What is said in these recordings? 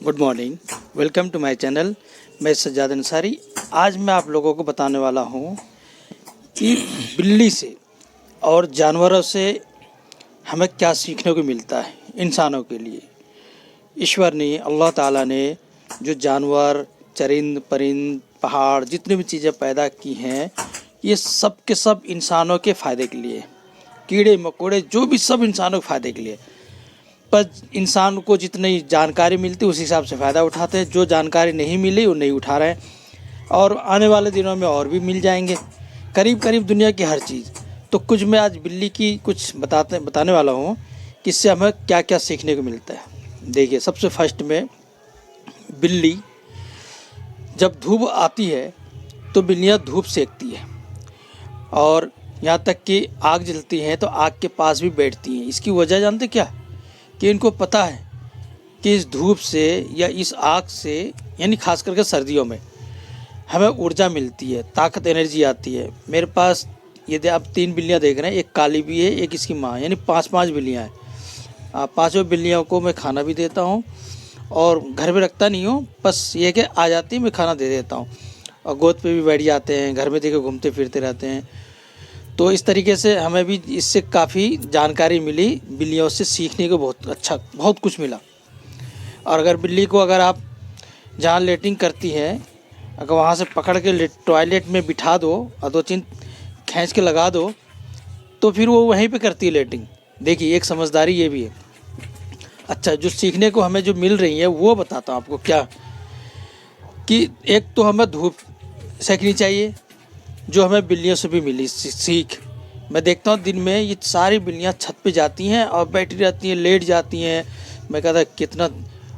Good morning, welcome to my channel. मैं सज्जाद अंसारी। आज मैं आप लोगों को बताने वाला हूँ कि बिल्ली से और जानवरों से हमें क्या सीखने को मिलता है इंसानों के लिए। ईश्वर ने, अल्लाह ताला ने जो जानवर, चरिंद परिंद, पहाड़, जितनी भी चीज़ें पैदा की हैं, ये सब के सब इंसानों के फ़ायदे के लिए। कीड़े मकोड़े जो भी सब इंसानों के फ़ायदे के लिए। पर इंसान को जितनी जानकारी मिलती है उस हिसाब से फ़ायदा उठाते हैं। जो जानकारी नहीं मिली वो नहीं उठा रहे हैं और आने वाले दिनों में और भी मिल जाएंगे करीब करीब दुनिया की हर चीज़। तो कुछ मैं आज बिल्ली की कुछ बताने वाला हूँ कि इससे हमें क्या क्या सीखने को मिलता है। देखिए, सबसे फर्स्ट में बिल्ली जब धूप आती है तो बिल्लियाँ धूप सेकती है और यहाँ तक कि आग जलती है तो आग के पास भी बैठती हैं। इसकी वजह जानते क्या? कि इनको पता है कि इस धूप से या इस आग से, यानी खास करके सर्दियों में हमें ऊर्जा मिलती है, ताकत, एनर्जी आती है। मेरे पास यदि आप 3 बिल्लियाँ देख रहे हैं, एक काली भी है, एक इसकी माँ, यानी 5 बिल्लियाँ हैं। 5 बिल्लियों को मैं खाना भी देता हूँ और घर में रखता नहीं हूँ, बस ये कि आ जाती है मैं खाना दे देता हूँ और गोद पे भी बैठ जाते हैं, घर में देखे घूमते फिरते रहते हैं। तो इस तरीके से हमें भी इससे काफ़ी जानकारी मिली, बिल्लियों से सीखने को बहुत कुछ मिला। और अगर बिल्ली को अगर आप जहाँ लेटिंग करती है, अगर वहाँ से पकड़ के टॉयलेट में बिठा दो और 2-3 खींच के लगा दो तो फिर वो वहीं पे करती है लेटिंग। देखिए, एक समझदारी ये भी है। अच्छा, जो सीखने को हमें जो मिल रही है वो बताता हूँ आपको क्या। कि एक तो हमें धूप सेकनी चाहिए, जो हमें बिल्लियों से भी मिली सीख। मैं देखता हूँ दिन में ये सारी बिल्लियाँ छत पे जाती हैं और बैठी रहती हैं, लेट जाती हैं। मैं कहता कितना,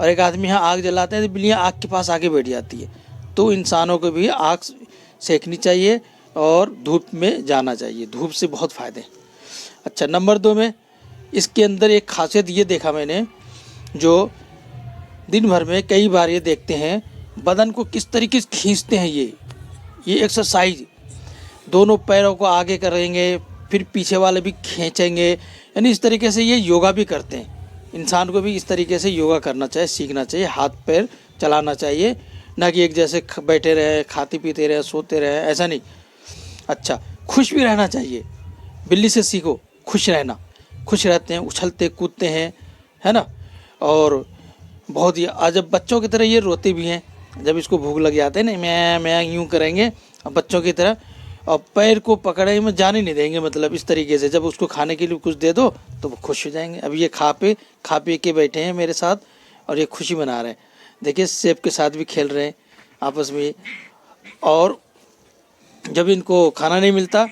और एक आदमी यहाँ आग जलाते हैं तो बिल्लियाँ आग के पास आके बैठ जाती है। तो इंसानों को भी आग सेकनी चाहिए और धूप में जाना चाहिए, धूप से बहुत फ़ायदे। अच्छा, नंबर 2 में इसके अंदर एक खासियत ये देखा मैंने, जो दिन भर में कई बार ये देखते हैं बदन को किस तरीके से खींचते हैं। ये एक्सरसाइज, दोनों पैरों को आगे करेंगे फिर पीछे वाले भी खींचेंगे, यानी इस तरीके से ये योगा भी करते हैं। इंसान को भी इस तरीके से योगा करना चाहिए, सीखना चाहिए, हाथ पैर चलाना चाहिए, ना कि एक जैसे बैठे रहे, खाते पीते रहे, सोते रहे, ऐसा नहीं। अच्छा, खुश भी रहना चाहिए। बिल्ली से सीखो खुश रहना। खुश रहते हैं, उछलते कूदते हैं, है ना। और बहुत ही अजब बच्चों की तरह ये रोते भी हैं। जब इसको भूख लग जाते हैं ना, मैं यूँ करेंगे और बच्चों की तरह, और पैर को पकड़े में जाने नहीं देंगे। मतलब इस तरीके से जब उसको खाने के लिए कुछ दे दो तो वो खुश हो जाएंगे। अब ये खा पी के बैठे हैं मेरे साथ और ये खुशी मना रहे हैं। देखिए, सेब के साथ भी खेल रहे हैं आपस में। और जब इनको खाना नहीं मिलता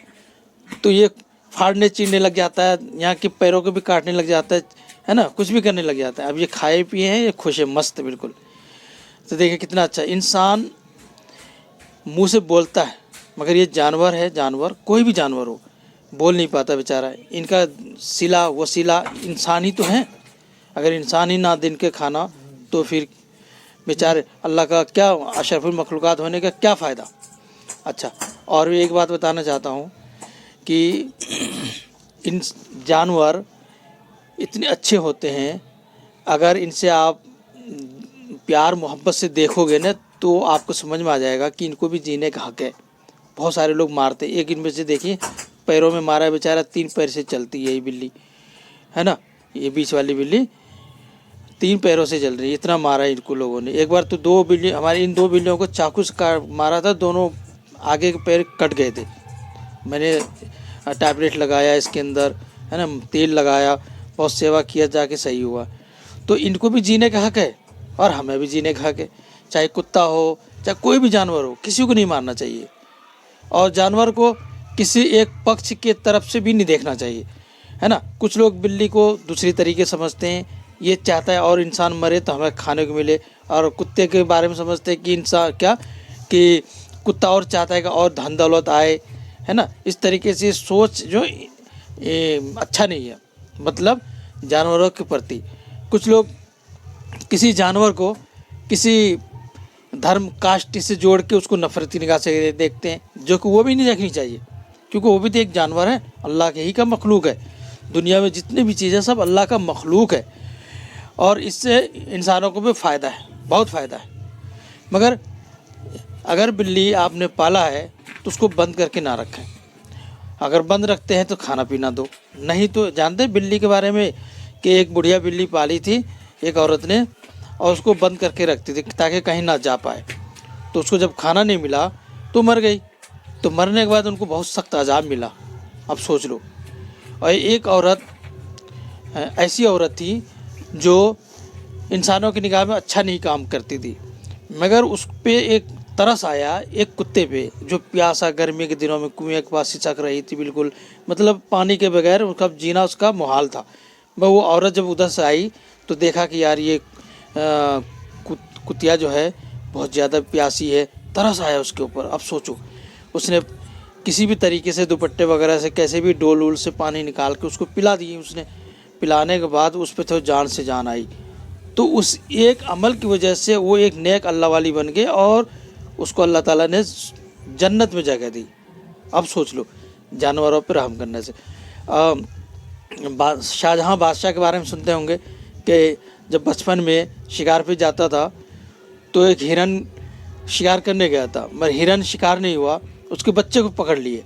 तो ये फाड़ने चीरने लग जाता है, यहाँ के पैरों को भी काटने लग जाता है ना, कुछ भी करने लग जाता है। अब ये खाए पिए हैं, ये खुश है, मस्त बिल्कुल। तो देखिए कितना अच्छा। इंसान मुँह से बोलता है मगर ये जानवर है, जानवर कोई भी जानवर हो, बोल नहीं पाता बेचारा। इनका सिला वसीला इंसान ही तो है। अगर इंसान ही ना दिन के खाना तो फिर बेचारे अल्लाह का क्या, अशरफुल मखलूक़ात होने का क्या फ़ायदा। अच्छा, और भी एक बात बताना चाहता हूँ कि इन जानवर इतने अच्छे होते हैं, अगर इनसे आप प्यार मोहब्बत से देखोगे ना तो आपको समझ में आ जाएगा कि इनको भी जीने का हक है। बहुत सारे लोग मारते, एक इनमें से देखिए पैरों में मारा है बेचारा, 3 पैर से चलती है ये बिल्ली, है ना। ये बीच वाली बिल्ली 3 पैरों से चल रही है, इतना मारा है इनको लोगों ने। एक बार तो 2 बिल्ली, हमारी इन 2 बिल्लियों को चाकू से मारा था, दोनों आगे के पैर कट गए थे। मैंने टैबलेट लगाया इसके अंदर, है ना, तेल लगाया, बहुत सेवा किया, जाके सही हुआ। तो इनको भी जीने का हक है और हमें भी जीने का हक है। चाहे कुत्ता हो, चाहे कोई भी जानवर हो, किसी को नहीं मारना चाहिए। और जानवर को किसी एक पक्ष के तरफ से भी नहीं देखना चाहिए, है ना। कुछ लोग बिल्ली को दूसरी तरीके समझते हैं, ये चाहता है और इंसान मरे तो हमें खाने को मिले। और कुत्ते के बारे में समझते हैं कि इंसान क्या, कि कुत्ता और चाहता है कि और धन दौलत आए, है ना। इस तरीके से सोच जो अच्छा नहीं है, मतलब जानवरों के प्रति। कुछ लोग किसी जानवर को किसी धर्म कास्ट से जोड़ के उसको नफरती निगाह से देखते हैं, जो कि वो भी नहीं देखनी चाहिए, क्योंकि वो भी तो एक जानवर है, अल्लाह के ही का मखलूक है। दुनिया में जितने भी चीज़ें सब अल्लाह का मखलूक है और इससे इंसानों को भी फ़ायदा है। बहुत फ़ायदा है। मगर अगर बिल्ली आपने पाला है तो उसको बंद करके ना रखें। अगर बंद रखते हैं तो खाना पीना दो, नहीं तो जानते हैं बिल्ली के बारे में कि एक बुढ़िया बिल्ली पाली थी एक औरत ने, और उसको बंद करके रखती थी ताकि कहीं ना जा पाए। तो उसको जब खाना नहीं मिला तो मर गई। तो मरने के बाद उनको बहुत सख्त अजाब मिला। अब सोच लो। और एक औरत ऐसी औरत थी जो इंसानों की निगाह में अच्छा नहीं काम करती थी, मगर उस पे एक तरस आया एक कुत्ते पे जो प्यासा गर्मी के दिनों में कुएं के पास सिसक रही थी, बिल्कुल मतलब पानी के बगैर उसका जीना उसका मुहाल था। वह वो औरत जब उधर से आई तो देखा कि यार ये कुतिया जो है बहुत ज़्यादा प्यासी है, तरस आया उसके ऊपर। अब सोचो, उसने किसी भी तरीके से दुपट्टे वगैरह से कैसे भी डोल वोल से पानी निकाल के उसको पिला दी। उसने पिलाने के बाद उस पर तो जान से जान आई। तो उस एक अमल की वजह से वो एक नेक अल्लाह वाली बन गई और उसको अल्लाह ताला ने जन्नत में जगह दी। अब सोच लो जानवरों पर रहम करने से। शाहजहाँ बादशाह के बारे में सुनते होंगे कि जब बचपन में शिकार पे जाता था तो एक हिरन शिकार करने गया था, मगर हिरन शिकार नहीं हुआ, उसके बच्चे को पकड़ लिए।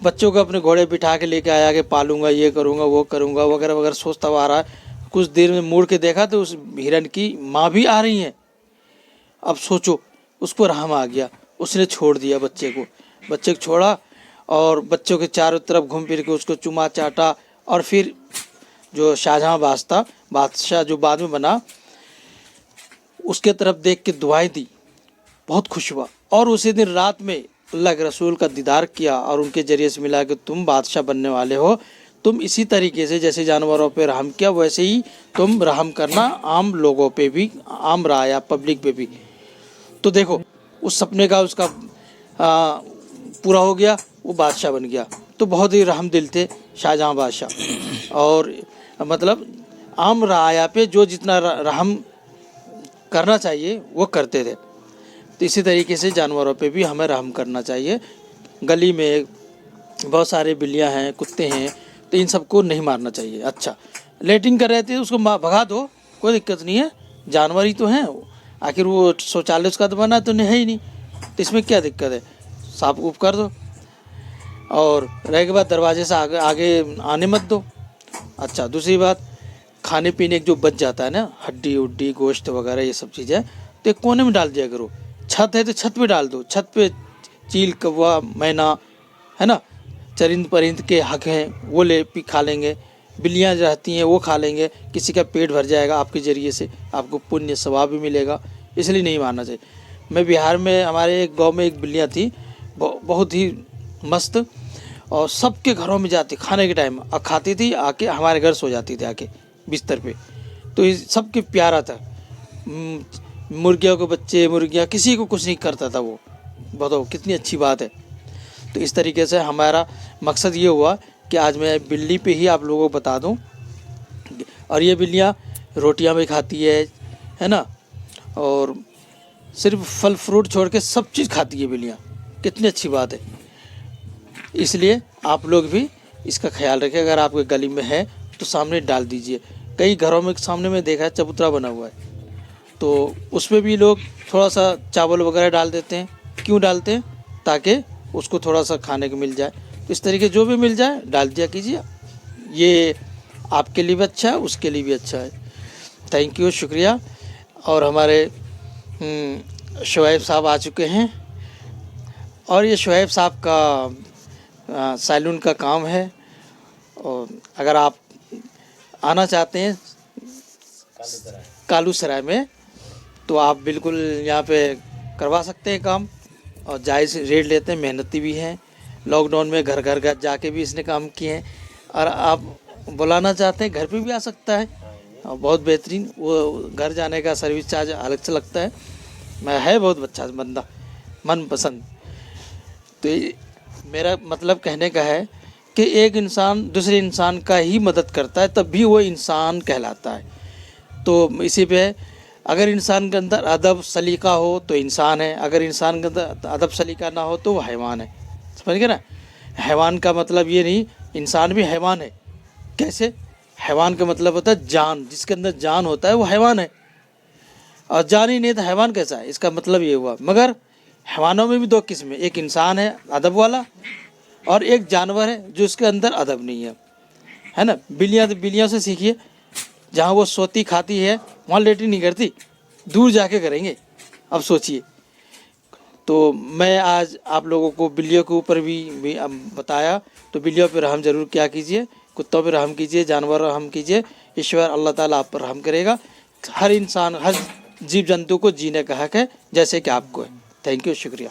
बच्चों को अपने घोड़े बिठा के लेके आया कि पालूंगा, ये करूँगा, वो करूँगा वगैरह वगैरह सोचता हुआ आ रहा है। कुछ देर में मुड़ के देखा तो उस हिरन की माँ भी आ रही है। अब सोचो, उसको रहम आ गया, उसने छोड़ दिया बच्चे को छोड़ा और बच्चों के चारों तरफ घूम फिर के उसको चुमा चाटा। और फिर जो शाहजहाँ बादशाह जो बाद में बना, उसके तरफ देख के दुआएं दी, बहुत खुश हुआ। और उसी दिन रात में अल्लाह के रसूल का दीदार किया और उनके ज़रिए से मिला कि तुम बादशाह बनने वाले हो, तुम इसी तरीके से जैसे जानवरों पे रहम किया वैसे ही तुम रहम करना आम लोगों पे भी, आम राया पब्लिक पे भी। तो देखो उस सपने का उसका पूरा हो गया, वो बादशाह बन गया। तो बहुत ही रहम दिल थे शाहजहाँ बादशाह, और मतलब आम राया पे जो जितना रहम करना चाहिए वो करते थे। तो इसी तरीके से जानवरों पे भी हमें रहम करना चाहिए। गली में बहुत सारे बिल्लियाँ हैं, कुत्ते हैं, तो इन सबको नहीं मारना चाहिए। अच्छा, लेटिंग कर रहे थे उसको भगा दो, कोई दिक्कत नहीं है, जानवर ही तो हैं, आखिर वो शौचालय उसका तो बना तो है ही नहीं, तो इसमें क्या दिक्कत है, साफ उफ कर दो। और रह के बाद दरवाजे से आगे आने मत दो। अच्छा, दूसरी बात, खाने पीने जो बच जाता है ना, हड्डी उड्डी गोश्त वगैरह ये सब चीज़ें, तो एक कोने में डाल दिया करो। छत है तो छत पे डाल दो, छत पे चील कौवा मैना है ना, चरिंद परिंद के हक हैं, वो ले पी खा लेंगे, बिल्लियाँ रहती हैं वो खा लेंगे, किसी का पेट भर जाएगा आपके ज़रिए से, आपको पुण्य सवाब भी मिलेगा, इसलिए नहीं मारना चाहिए। मैं बिहार में हमारे एक गांव में एक बिल्लियाँ थी, बहुत ही मस्त, और सबके घरों में जाती खाने के टाइम और खाती थी, आके हमारे घर सो जाती थी आके बिस्तर पे। तो ये सबके प्यारा था। मुर्गियों के बच्चे, मुर्गियाँ, किसी को कुछ नहीं करता था वो। बताओ कितनी अच्छी बात है। तो इस तरीके से हमारा मकसद ये हुआ कि आज मैं बिल्ली पे ही आप लोगों को बता दूं। और ये बिल्लियाँ रोटियां भी खाती है ना, और सिर्फ फल फ्रूट छोड़ के सब चीज़ खाती है बिल्लियाँ, कितनी अच्छी बात है। इसलिए आप लोग भी इसका ख्याल रखें, अगर आपके गली में है तो सामने डाल दीजिए। कई घरों में सामने में देखा है चबूतरा बना हुआ है, तो उसमें भी लोग थोड़ा सा चावल वगैरह डाल देते हैं। क्यों डालते हैं? ताकि उसको थोड़ा सा खाने को मिल जाए। इस तरीके जो भी मिल जाए डाल दिया कीजिए, ये आपके लिए भी अच्छा है, उसके लिए भी अच्छा है। थैंक यू, शुक्रिया। और हमारे शुएब साहब आ चुके हैं, और ये शुएब साहब का सैलून का काम है, और अगर आप आना चाहते हैं कालू सराय में तो आप बिल्कुल यहाँ पे करवा सकते हैं काम, और जायज़ रेट लेते हैं, मेहनती भी हैं। लॉकडाउन में घर घर जाके भी इसने काम किए हैं, और आप बुलाना चाहते हैं घर पे भी आ सकता है, और बहुत बेहतरीन। वो घर जाने का सर्विस चार्ज अलग से लगता है। मैं है बहुत अच्छा बंदा, मन पसंद। तो मेरा मतलब कहने का है कि एक इंसान दूसरे इंसान का ही मदद करता है तब भी वो इंसान कहलाता है। तो इसी पे अगर इंसान के अंदर अदब सलीका हो तो इंसान है, अगर इंसान के अंदर अदब सलीका ना हो तो वो हैवान है। समझ गए ना? हैवान का मतलब ये नहीं, इंसान भी हैवान है। कैसे? हैवान का मतलब होता है जान, जिसके अंदर जान होता है वो हैवान है। और जान ही नहीं तो हैवान कैसा है, इसका मतलब ये हुआ। मगर हैवानों में भी दो किस्में, एक इंसान है अदब वाला और एक जानवर है जो उसके अंदर अदब नहीं है ना। बिल्लियाँ तो बिल्लियों से सीखिए, जहाँ वो सोती खाती है वहाँ लेटी नहीं करती, दूर जाके करेंगे। अब सोचिए। तो मैं आज आप लोगों को बिल्लियों के ऊपर भी बताया। तो बिल्लियों पर रहम ज़रूर क्या कीजिए, कुत्तों पर रहम कीजिए, जानवरों पर रहम कीजिए। ईश्वर अल्लाह ताला आप पर रहम करेगा। हर इंसान, हर जीव जंतु को जीने का हक है जैसे कि आपको है। थैंक यू, शुक्रिया।